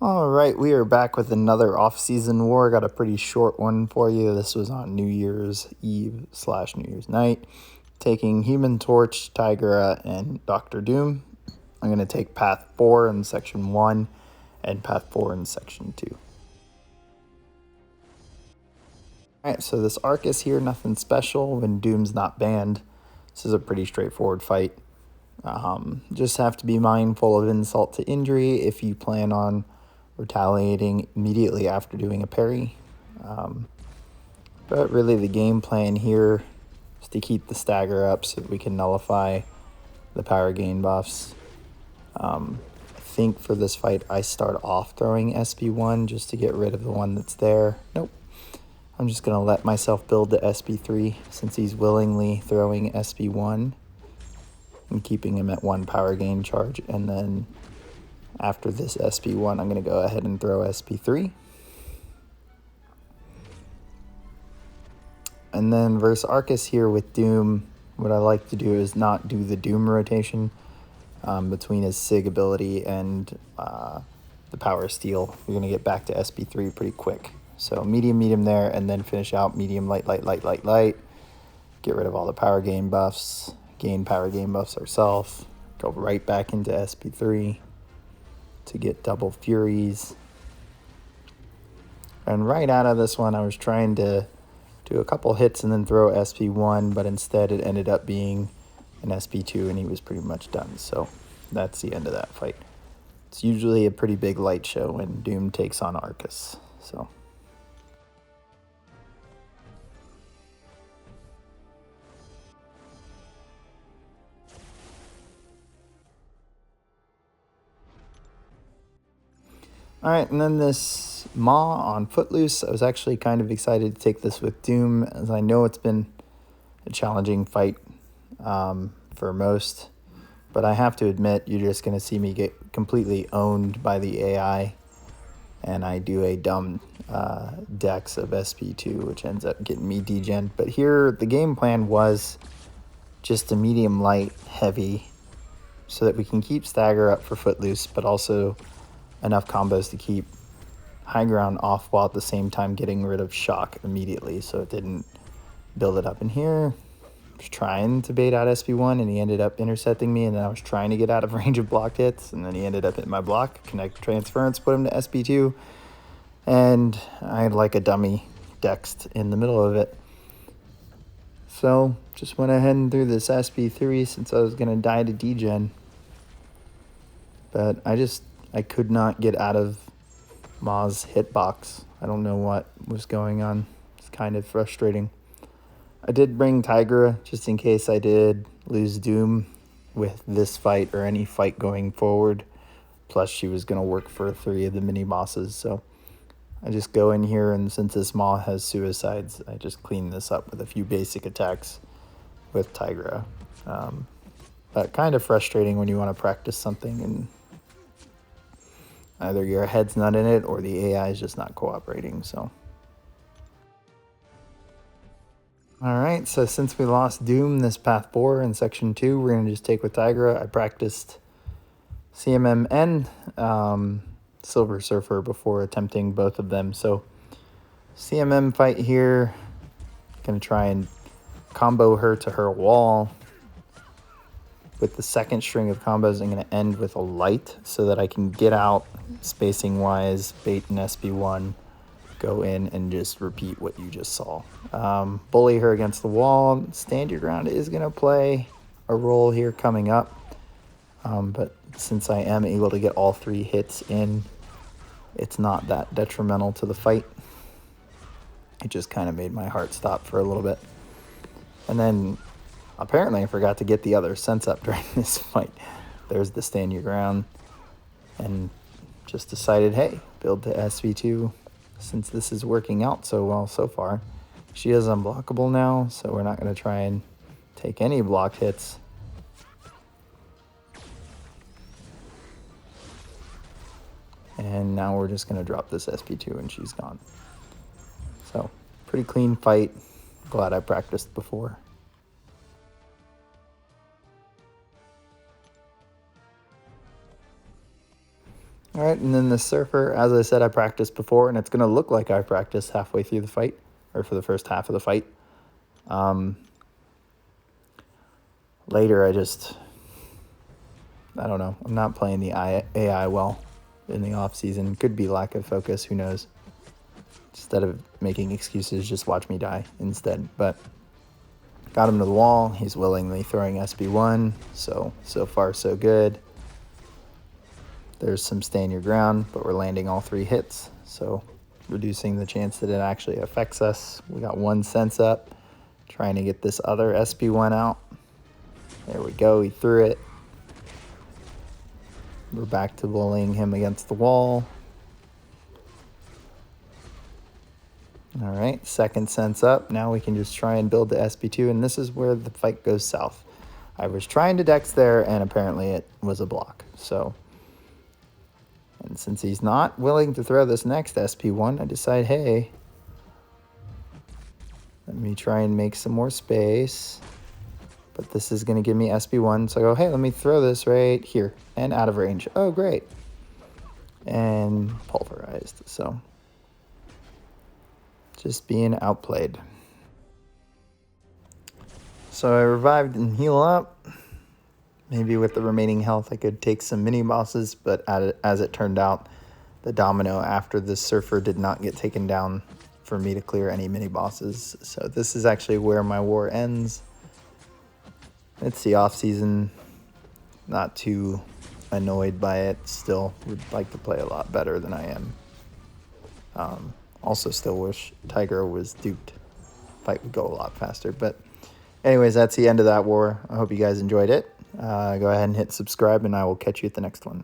All right, we are back with another off-season war. Got a pretty short one for you. This was on New Year's Eve / New Year's night. Taking Human Torch, Tigra, and Doctor Doom. I'm going to take Path 4 in Section 1 and Path 4 in Section 2. Alright, so this Aarkus here, nothing special when Doom's not banned. This is a pretty straightforward fight. Just have to be mindful of insult to injury if you plan on retaliating immediately after doing a parry. But really the game plan here is to keep the stagger up so that we can nullify the power gain buffs. I think for this fight I start off throwing SP1 just to get rid of the one that's there. Nope. I'm just going to let myself build the SP3 since he's willingly throwing SP1 and keeping him at 1 power gain charge, and then after this SP1, I'm going to go ahead and throw SP3. And then versus Aarkus here with Doom, what I like to do is not do the Doom rotation between his SIG ability and the Power Steel. You're going to get back to SP3 pretty quick. So medium there, and then finish out medium, light. Get rid of all the power gain buffs, gain power gain buffs ourselves. Go right back into SP3. To get double furies. And right out of this one, I was trying to do a couple hits and then throw SP1, but instead it ended up being an SP2 and he was pretty much done. So that's the end of that fight. It's usually a pretty big light show when Doom takes on Aarkus. So. Alright, and then this Maw on Footloose. I was actually kind of excited to take this with Doom, as I know it's been a challenging fight for most. But I have to admit, you're just going to see me get completely owned by the AI. And I do a dumb dex of SP2, which ends up getting me degen. But here, the game plan was just a medium light heavy, so that we can keep stagger up for Footloose, but also enough combos to keep high ground off while at the same time getting rid of shock immediately, so it didn't build it up. In here, I was trying to bait out SP1 and he ended up intercepting me, and then I was trying to get out of range of blocked hits, and then he ended up hitting my block, connect transference, put him to SP2, and I had like a dummy dexed in the middle of it. So just went ahead and threw this SP3 since I was going to die to degen. But I could not get out of Maw's hitbox. I don't know what was going on. It's kind of frustrating. I did bring Tigra just in case I did lose Doom with this fight or any fight going forward. Plus she was going to work for 3 of the mini bosses. So I just go in here, and since this Maw has suicides, I just clean this up with a few basic attacks with Tigra. But kind of frustrating when you want to practice something and either your head's not in it or the AI is just not cooperating. So, alright, so since we lost Doom this Path 4 in Section 2, we're going to just take with Tigra. I practiced CMMN, Silver Surfer before attempting both of them. So, CMM fight here. Going to try and combo her to her wall. With the second string of combos, I'm going to end with a light so that I can get out spacing-wise, bait an SP1, go in, and just repeat what you just saw. Bully her against the wall. Stand your ground is going to play a role here coming up. But since I am able to get all 3 hits in, it's not that detrimental to the fight. It just kind of made my heart stop for a little bit. And then apparently I forgot to get the other sense up during this fight. There's the stand your ground. And just decided, hey, build to SP2 since this is working out so well so far. She is unblockable now, so we're not going to try and take any block hits. And now we're just going to drop this SP2 and she's gone. So, pretty clean fight. Glad I practiced before. All right, and then the Surfer, as I said, I practiced before, and it's going to look like I practiced halfway through the fight, or for the first half of the fight. Later, I don't know. I'm not playing the AI well in the off season. Could be lack of focus, who knows. Instead of making excuses, just watch me die instead. But got him to the wall. He's willingly throwing SB1, so far so good. There's some stand your ground, but we're landing all 3 hits, so reducing the chance that it actually affects us. We got 1 sense up, trying to get this other SB1 out. There we go, he threw it. We're back to bullying him against the wall. All right, 2nd sense up. Now we can just try and build the SB2, and this is where the fight goes south. I was trying to dex there, and apparently it was a block, so... And since he's not willing to throw this next SP1, I decide, hey, let me try and make some more space. But this is going to give me SP1, so I go, hey, let me throw this right here and out of range. Oh, great. And pulverized, so just being outplayed. So I revived and heal up. Maybe with the remaining health, I could take some mini-bosses, but as it turned out, the domino after the Surfer did not get taken down for me to clear any mini-bosses. So this is actually where my war ends. It's the off-season. Not too annoyed by it. Still would like to play a lot better than I am. Also still wish Tigra was duped. Fight would go a lot faster. But anyways, that's the end of that war. I hope you guys enjoyed it. Go ahead and hit subscribe, and I will catch you at the next one.